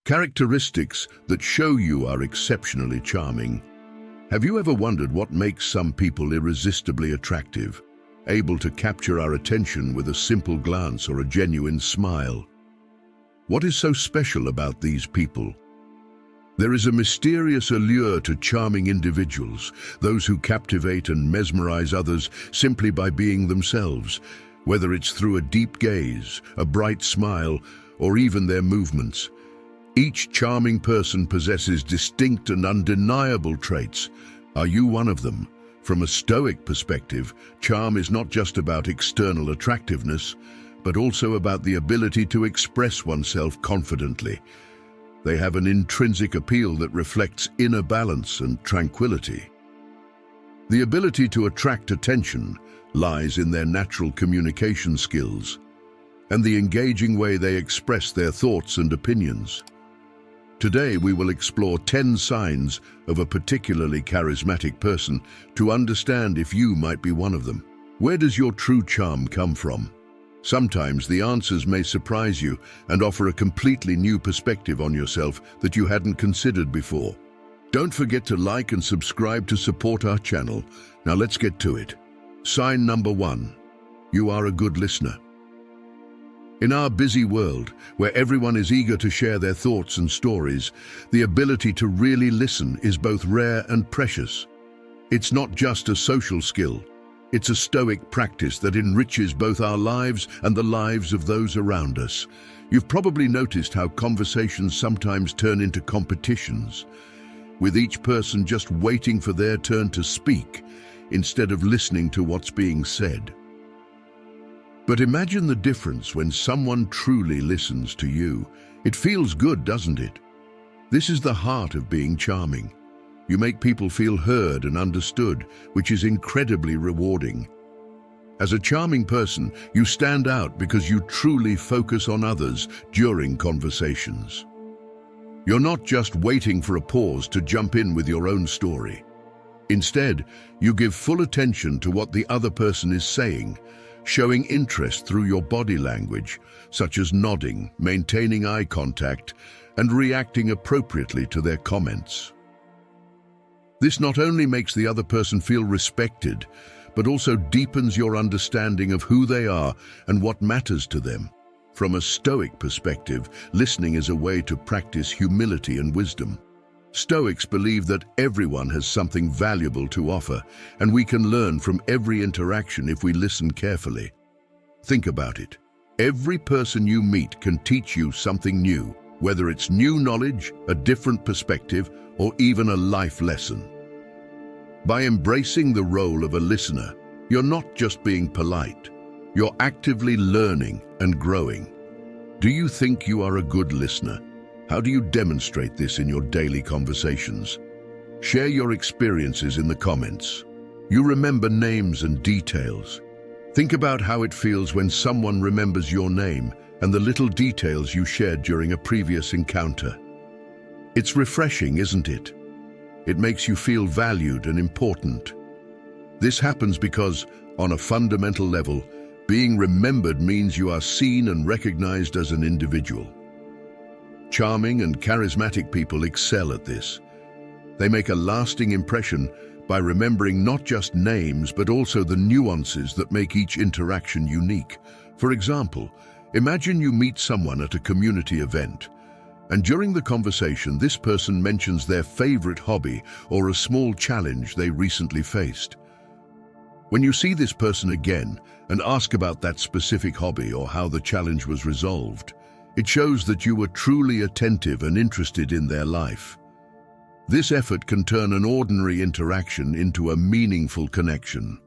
Characteristics that show you are exceptionally charming. Have you ever wondered what makes some people irresistibly attractive, able to capture our attention with a simple glance or a genuine smile? What is so special about these people? There is a mysterious allure to charming individuals, those who captivate and mesmerize others simply by being themselves, whether it's through a deep gaze, a bright smile, or even their movements. Each charming person possesses distinct and undeniable traits. Are you one of them? From a Stoic perspective, charm is not just about external attractiveness, but also about the ability to express oneself confidently. They have an intrinsic appeal that reflects inner balance and tranquility. The ability to attract attention lies in their natural communication skills and the engaging way they express their thoughts and opinions. Today we will explore 10 signs of a particularly charismatic person to understand if you might be one of them. Where does your true charm come from? Sometimes the answers may surprise you and offer a completely new perspective on yourself that you hadn't considered before. Don't forget to like and subscribe to support our channel. Now let's get to it. Sign number 1. You are a good listener. In our busy world, where everyone is eager to share their thoughts and stories, the ability to really listen is both rare and precious. It's not just a social skill. It's a Stoic practice that enriches both our lives and the lives of those around us. You've probably noticed how conversations sometimes turn into competitions, with each person just waiting for their turn to speak, instead of listening to what's being said. But imagine the difference when someone truly listens to you. It feels good, doesn't it? This is the heart of being charming. You make people feel heard and understood, which is incredibly rewarding. As a charming person, you stand out because you truly focus on others during conversations. You're not just waiting for a pause to jump in with your own story. Instead, you give full attention to what the other person is saying, showing interest through your body language, such as nodding, maintaining eye contact, and reacting appropriately to their comments. This not only makes the other person feel respected, but also deepens your understanding of who they are and what matters to them. From a Stoic perspective, listening is a way to practice humility and wisdom. Stoics believe that everyone has something valuable to offer, and we can learn from every interaction if we listen carefully. Think about it. Every person you meet can teach you something new, whether it's new knowledge, a different perspective, or even a life lesson. By embracing the role of a listener, you're not just being polite, you're actively learning and growing. Do you think you are a good listener? How do you demonstrate this in your daily conversations? Share your experiences in the comments. You remember names and details. Think about how it feels when someone remembers your name and the little details you shared during a previous encounter. It's refreshing, isn't it? It makes you feel valued and important. This happens because, on a fundamental level, being remembered means you are seen and recognized as an individual. Charming and charismatic people excel at this. They make a lasting impression by remembering not just names but also the nuances that make each interaction unique. For example, imagine you meet someone at a community event, and during the conversation this person mentions their favorite hobby or a small challenge they recently faced. When you see this person again and ask about that specific hobby or how the challenge was resolved, it shows that you were truly attentive and interested in their life. This effort can turn an ordinary interaction into a meaningful connection.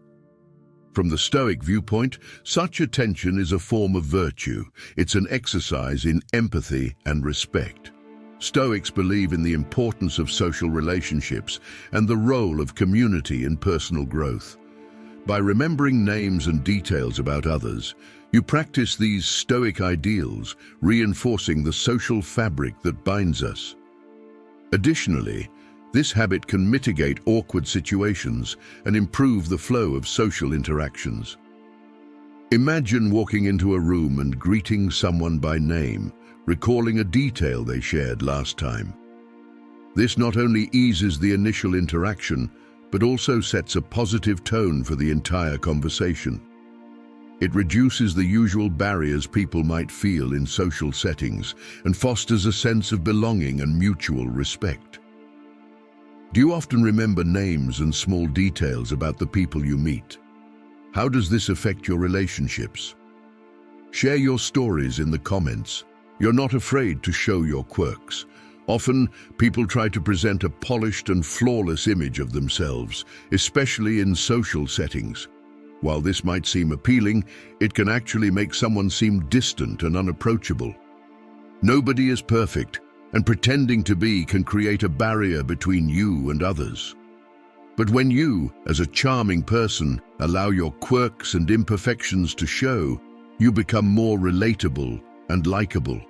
From the Stoic viewpoint, such attention is a form of virtue. It's an exercise in empathy and respect. Stoics believe in the importance of social relationships and the role of community in personal growth. By remembering names and details about others, you practice these Stoic ideals, reinforcing the social fabric that binds us. Additionally, this habit can mitigate awkward situations and improve the flow of social interactions. Imagine walking into a room and greeting someone by name, recalling a detail they shared last time. This not only eases the initial interaction, but also sets a positive tone for the entire conversation. It reduces the usual barriers people might feel in social settings and fosters a sense of belonging and mutual respect. Do you often remember names and small details about the people you meet? How does this affect your relationships? Share your stories in the comments. You're not afraid to show your quirks. Often, people try to present a polished and flawless image of themselves, especially in social settings. While this might seem appealing, it can actually make someone seem distant and unapproachable. Nobody is perfect, and pretending to be can create a barrier between you and others. But when you, as a charming person, allow your quirks and imperfections to show, you become more relatable and likable.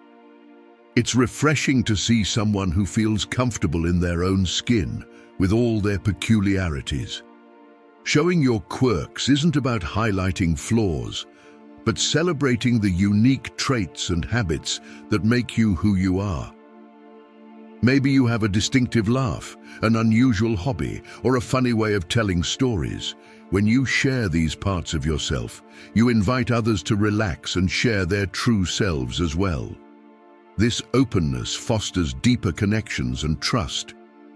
It's refreshing to see someone who feels comfortable in their own skin, with all their peculiarities. Showing your quirks isn't about highlighting flaws, but celebrating the unique traits and habits that make you who you are. Maybe you have a distinctive laugh, an unusual hobby, or a funny way of telling stories. When you share these parts of yourself, you invite others to relax and share their true selves as well. This openness fosters deeper connections and trust,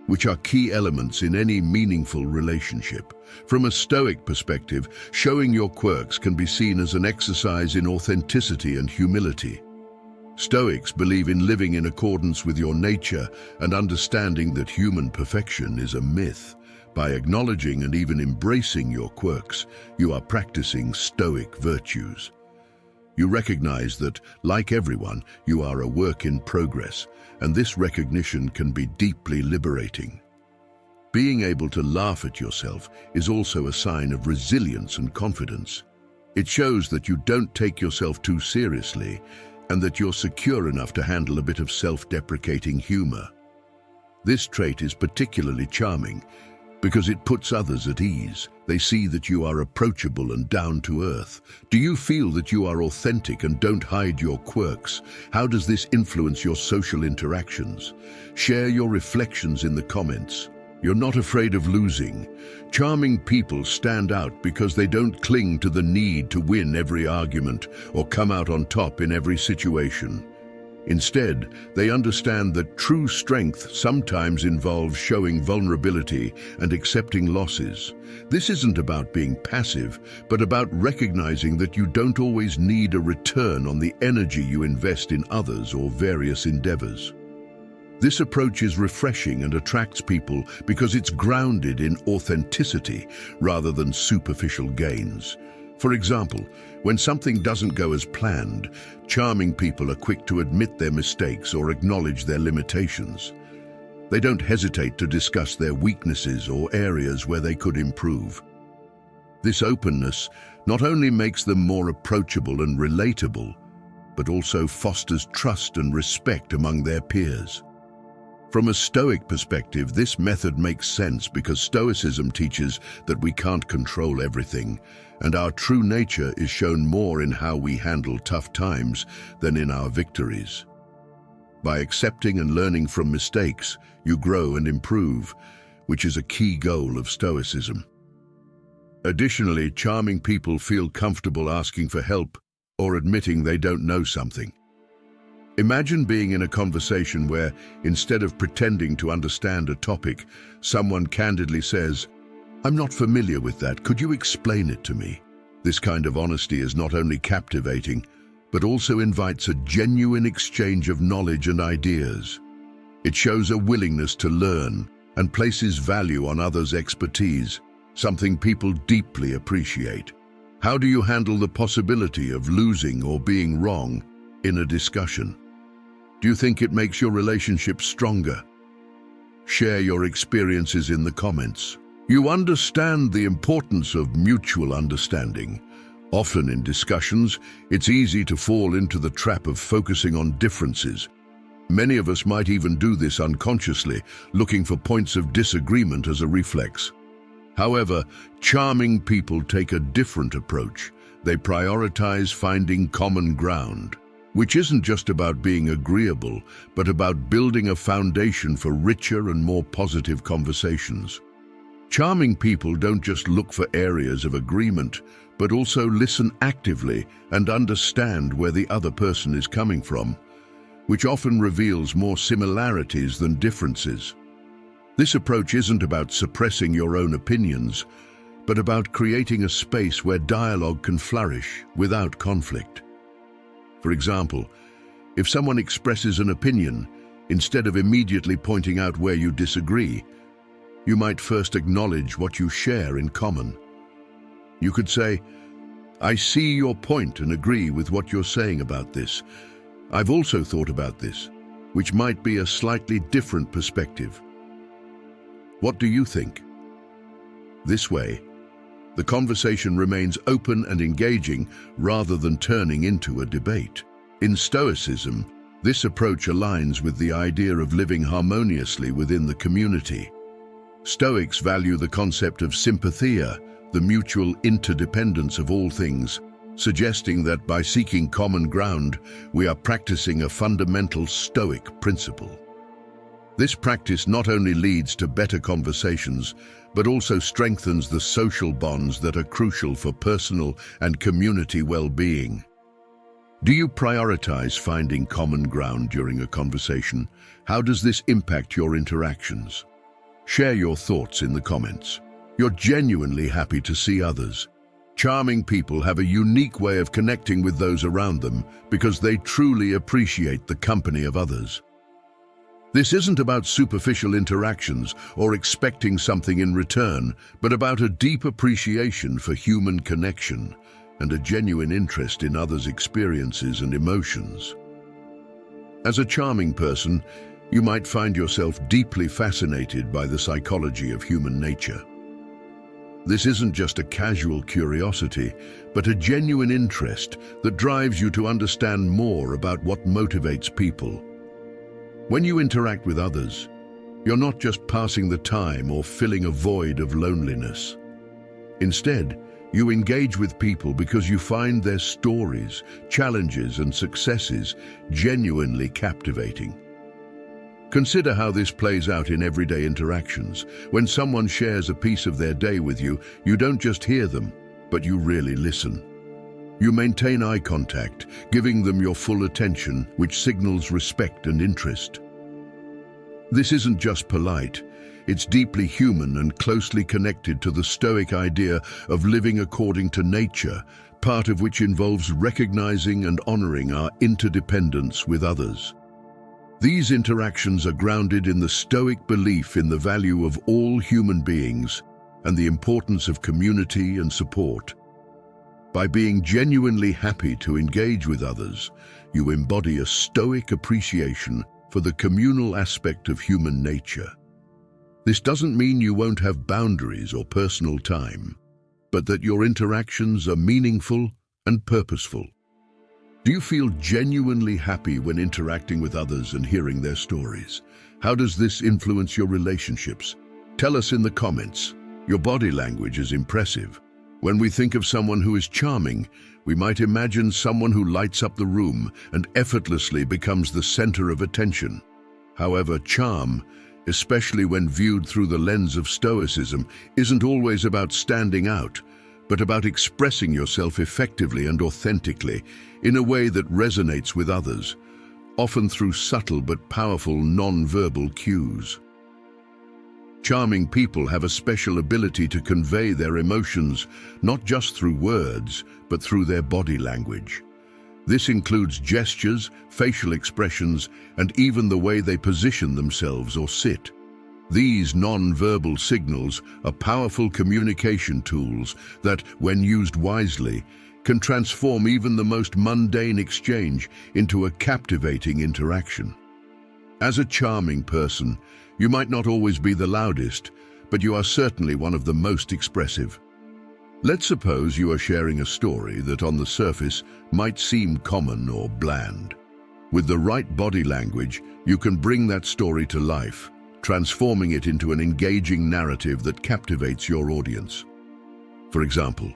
which are key elements in any meaningful relationship. From a Stoic perspective, showing your quirks can be seen as an exercise in authenticity and humility. Stoics believe in living in accordance with your nature and understanding that human perfection is a myth. By acknowledging and even embracing your quirks, you are practicing Stoic virtues. You recognize that, like everyone, you are a work in progress, and this recognition can be deeply liberating. Being able to laugh at yourself is also a sign of resilience and confidence. It shows that you don't take yourself too seriously and that you're secure enough to handle a bit of self-deprecating humor. This trait is particularly charming because it puts others at ease. They see that you are approachable and down to earth. Do you feel that you are authentic and don't hide your quirks? How does this influence your social interactions? Share your reflections in the comments. You're not afraid of losing. Charming people stand out because they don't cling to the need to win every argument or come out on top in every situation. Instead, they understand that true strength sometimes involves showing vulnerability and accepting losses. This isn't about being passive, but about recognizing that you don't always need a return on the energy you invest in others or various endeavors. This approach is refreshing and attracts people because it's grounded in authenticity rather than superficial gains. For example, when something doesn't go as planned, charming people are quick to admit their mistakes or acknowledge their limitations. They don't hesitate to discuss their weaknesses or areas where they could improve. This openness not only makes them more approachable and relatable, but also fosters trust and respect among their peers. From a Stoic perspective, this method makes sense because Stoicism teaches that we can't control everything, and our true nature is shown more in how we handle tough times than in our victories. By accepting and learning from mistakes, you grow and improve, which is a key goal of Stoicism. Additionally, charming people feel comfortable asking for help or admitting they don't know something. Imagine being in a conversation where, instead of pretending to understand a topic, someone candidly says, "I'm not familiar with that, could you explain it to me?" This kind of honesty is not only captivating, but also invites a genuine exchange of knowledge and ideas. It shows a willingness to learn and places value on others' expertise, something people deeply appreciate. How do you handle the possibility of losing or being wrong in a discussion? Do you think it makes your relationship stronger? Share your experiences in the comments. You understand the importance of mutual understanding. Often in discussions, it's easy to fall into the trap of focusing on differences. Many of us might even do this unconsciously, looking for points of disagreement as a reflex. However, charming people take a different approach. They prioritize finding common ground. which isn't just about being agreeable, but about building a foundation for richer and more positive conversations. Charming people don't just look for areas of agreement, but also listen actively and understand where the other person is coming from, which often reveals more similarities than differences. This approach isn't about suppressing your own opinions, but about creating a space where dialogue can flourish without conflict. For example, if someone expresses an opinion, instead of immediately pointing out where you disagree, you might first acknowledge what you share in common. You could say, "I see your point and agree with what you're saying about this. I've also thought about this," which might be a slightly different perspective. What do you think? This way, the conversation remains open and engaging rather than turning into a debate. In Stoicism, this approach aligns with the idea of living harmoniously within the community. Stoics value the concept of sympathia, the mutual interdependence of all things, suggesting that by seeking common ground, we are practicing a fundamental Stoic principle. This practice not only leads to better conversations, but also strengthens the social bonds that are crucial for personal and community well-being. Do you prioritize finding common ground during a conversation? How does this impact your interactions? Share your thoughts in the comments. You're genuinely happy to see others. Charming people have a unique way of connecting with those around them because they truly appreciate the company of others. This isn't about superficial interactions or expecting something in return, but about a deep appreciation for human connection and a genuine interest in others' experiences and emotions. As a charming person, you might find yourself deeply fascinated by the psychology of human nature. This isn't just a casual curiosity, but a genuine interest that drives you to understand more about what motivates people. When you interact with others, you're not just passing the time or filling a void of loneliness. Instead, you engage with people because you find their stories, challenges, and successes genuinely captivating. Consider how this plays out in everyday interactions. When someone shares a piece of their day with you, you don't just hear them, but you really listen. You maintain eye contact, giving them your full attention, which signals respect and interest. This isn't just polite, it's deeply human and closely connected to the Stoic idea of living according to nature, part of which involves recognizing and honoring our interdependence with others. These interactions are grounded in the Stoic belief in the value of all human beings and the importance of community and support. By being genuinely happy to engage with others, you embody a Stoic appreciation for the communal aspect of human nature. This doesn't mean you won't have boundaries or personal time, but that your interactions are meaningful and purposeful. Do you feel genuinely happy when interacting with others and hearing their stories? How does this influence your relationships? Tell us in the comments. Your body language is impressive. When we think of someone who is charming, we might imagine someone who lights up the room and effortlessly becomes the center of attention. However, charm, especially when viewed through the lens of Stoicism, isn't always about standing out, but about expressing yourself effectively and authentically in a way that resonates with others, often through subtle but powerful non-verbal cues. Charming people have a special ability to convey their emotions, not just through words, but through their body language. This includes gestures, facial expressions, and even the way they position themselves or sit. These non-verbal signals are powerful communication tools that, when used wisely, can transform even the most mundane exchange into a captivating interaction. As a charming person, you might not always be the loudest, but you are certainly one of the most expressive. Let's suppose you are sharing a story that on the surface might seem common or bland. With the right body language, you can bring that story to life, transforming it into an engaging narrative that captivates your audience. For example,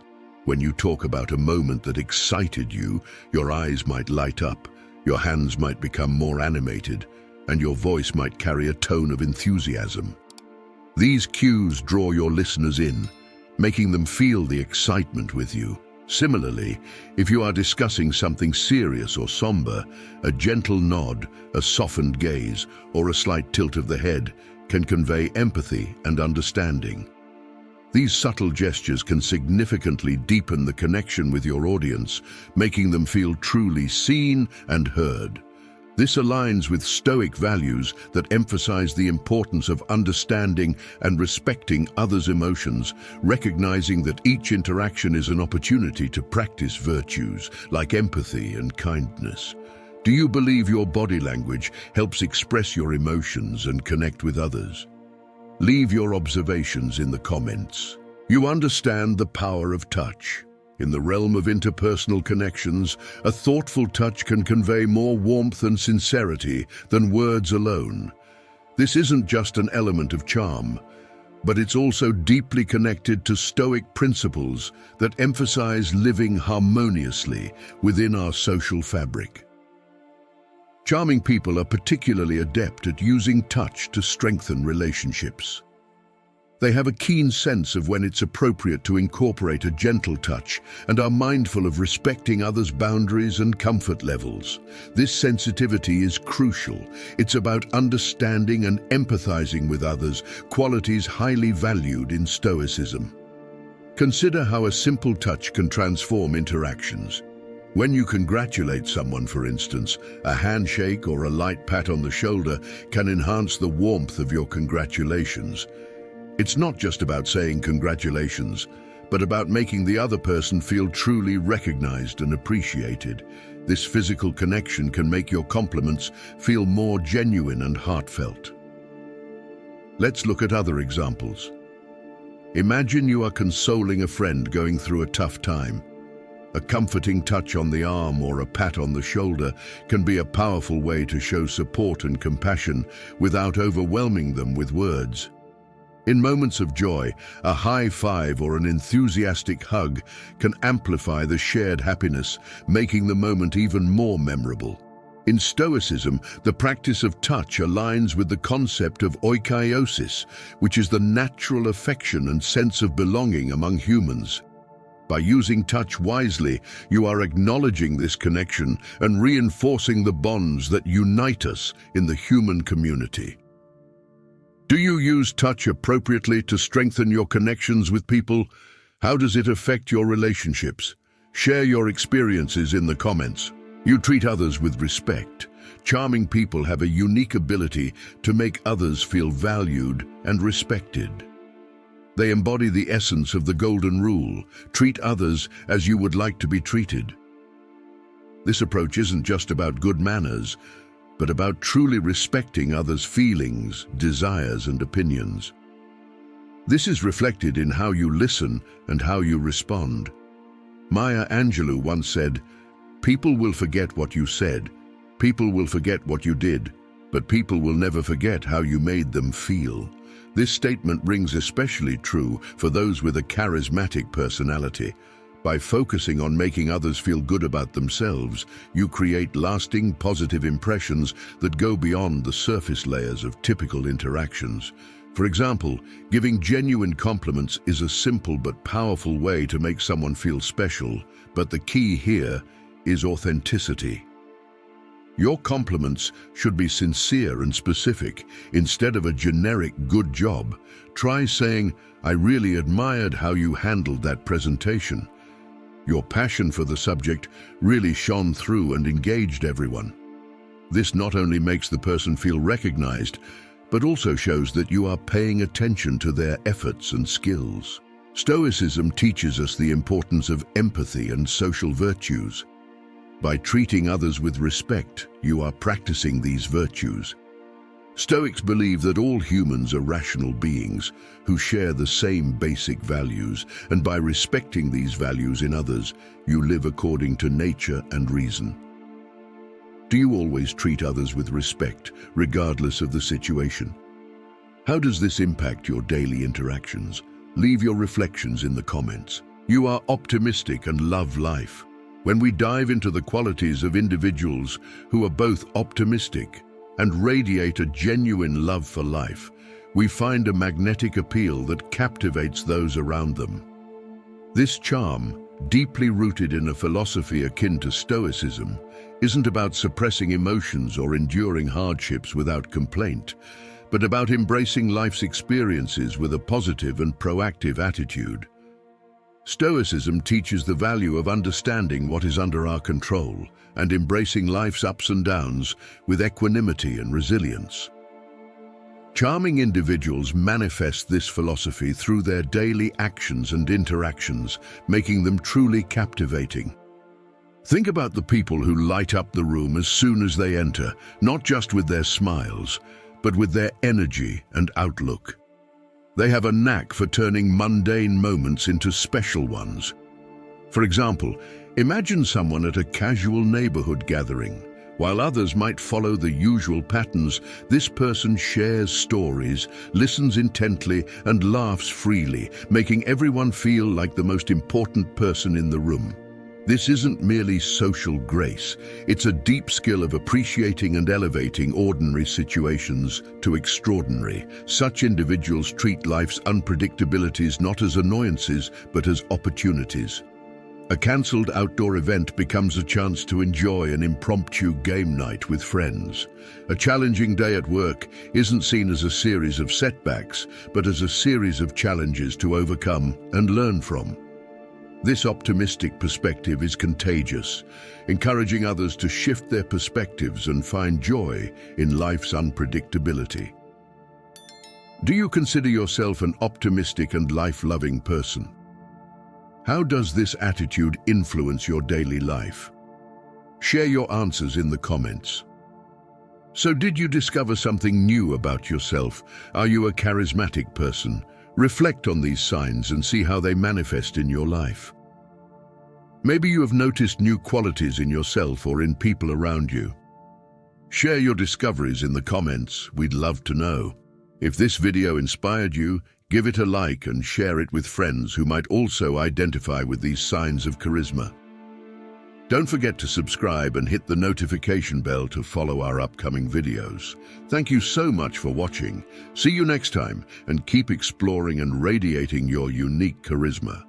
when you talk about a moment that excited you, your eyes might light up, Your hands might become more animated, and your voice might carry a tone of enthusiasm. These cues draw your listeners in, making them feel the excitement with you. Similarly, if you are discussing something serious or somber, a gentle nod, a softened gaze, or a slight tilt of the head can convey empathy and understanding. These subtle gestures can significantly deepen the connection with your audience, making them feel truly seen and heard. This aligns with Stoic values that emphasize the importance of understanding and respecting others' emotions, recognizing that each interaction is an opportunity to practice virtues like empathy and kindness. Do you believe your body language helps express your emotions and connect with others? Leave your observations in the comments. You understand the power of touch. In the realm of interpersonal connections, a thoughtful touch can convey more warmth and sincerity than words alone. This isn't just an element of charm, but it's also deeply connected to Stoic principles that emphasize living harmoniously within our social fabric. Charming people are particularly adept at using touch to strengthen relationships. They have a keen sense of when it's appropriate to incorporate a gentle touch and are mindful of respecting others' boundaries and comfort levels. This sensitivity is crucial. It's about understanding and empathizing with others, qualities highly valued in Stoicism. Consider how a simple touch can transform interactions. When you congratulate someone, for instance, a handshake or a light pat on the shoulder can enhance the warmth of your congratulations. It's not just about saying congratulations, but about making the other person feel truly recognized and appreciated. This physical connection can make your compliments feel more genuine and heartfelt. Let's look at other examples. Imagine you are consoling a friend going through a tough time. A comforting touch on the arm or a pat on the shoulder can be a powerful way to show support and compassion without overwhelming them with words. In moments of joy, a high five or an enthusiastic hug can amplify the shared happiness, making the moment even more memorable. In Stoicism, the practice of touch aligns with the concept of oikeiosis, which is the natural affection and sense of belonging among humans. By using touch wisely, you are acknowledging this connection and reinforcing the bonds that unite us in the human community. Do you use touch appropriately to strengthen your connections with people? How does it affect your relationships? Share your experiences in the comments. You treat others with respect. Charming people have a unique ability to make others feel valued and respected. They embody the essence of the golden rule: treat others as you would like to be treated. This approach isn't just about good manners, but about truly respecting others' feelings, desires, and opinions. This is reflected in how you listen and how you respond. Maya Angelou once said, "People will forget what you said, people will forget what you did, but people will never forget how you made them feel." This statement rings especially true for those with a charismatic personality. By focusing on making others feel good about themselves, you create lasting, positive impressions that go beyond the surface layers of typical interactions. For example, giving genuine compliments is a simple but powerful way to make someone feel special, but the key here is authenticity. Your compliments should be sincere and specific. Instead of a generic "good job," try saying, "I really admired how you handled that presentation." Your passion for the subject really shone through and engaged everyone. This not only makes the person feel recognized, but also shows that you are paying attention to their efforts and skills. Stoicism teaches us the importance of empathy and social virtues. By treating others with respect, you are practicing these virtues. Stoics believe that all humans are rational beings who share the same basic values, and by respecting these values in others, you live according to nature and reason. Do you always treat others with respect, regardless of the situation? How does this impact your daily interactions? Leave your reflections in the comments. You are optimistic and love life. When we dive into the qualities of individuals who are both optimistic and radiate a genuine love for life, we find a magnetic appeal that captivates those around them. This charm, deeply rooted in a philosophy akin to Stoicism, isn't about suppressing emotions or enduring hardships without complaint, but about embracing life's experiences with a positive and proactive attitude. Stoicism teaches the value of understanding what is under our control and embracing life's ups and downs with equanimity and resilience. Charming individuals manifest this philosophy through their daily actions and interactions, making them truly captivating. Think about the people who light up the room as soon as they enter, not just with their smiles, but with their energy and outlook. They have a knack for turning mundane moments into special ones. For example, imagine someone at a casual neighborhood gathering. While others might follow the usual patterns, this person shares stories, listens intently, and laughs freely, making everyone feel like the most important person in the room. This isn't merely social grace, it's a deep skill of appreciating and elevating ordinary situations to extraordinary. Such individuals treat life's unpredictabilities not as annoyances, but as opportunities. A cancelled outdoor event becomes a chance to enjoy an impromptu game night with friends. A challenging day at work isn't seen as a series of setbacks, but as a series of challenges to overcome and learn from. This optimistic perspective is contagious, encouraging others to shift their perspectives and find joy in life's unpredictability. Do you consider yourself an optimistic and life-loving person? How does this attitude influence your daily life? Share your answers in the comments. So, did you discover something new about yourself? Are you a charismatic person? Reflect on these signs and see how they manifest in your life. Maybe you have noticed new qualities in yourself or in people around you. Share your discoveries in the comments. We'd love to know. If this video inspired you, give it a like and share it with friends who might also identify with these signs of charisma. Don't forget to subscribe and hit the notification bell to follow our upcoming videos. Thank you so much for watching. See you next time, and keep exploring and radiating your unique charisma.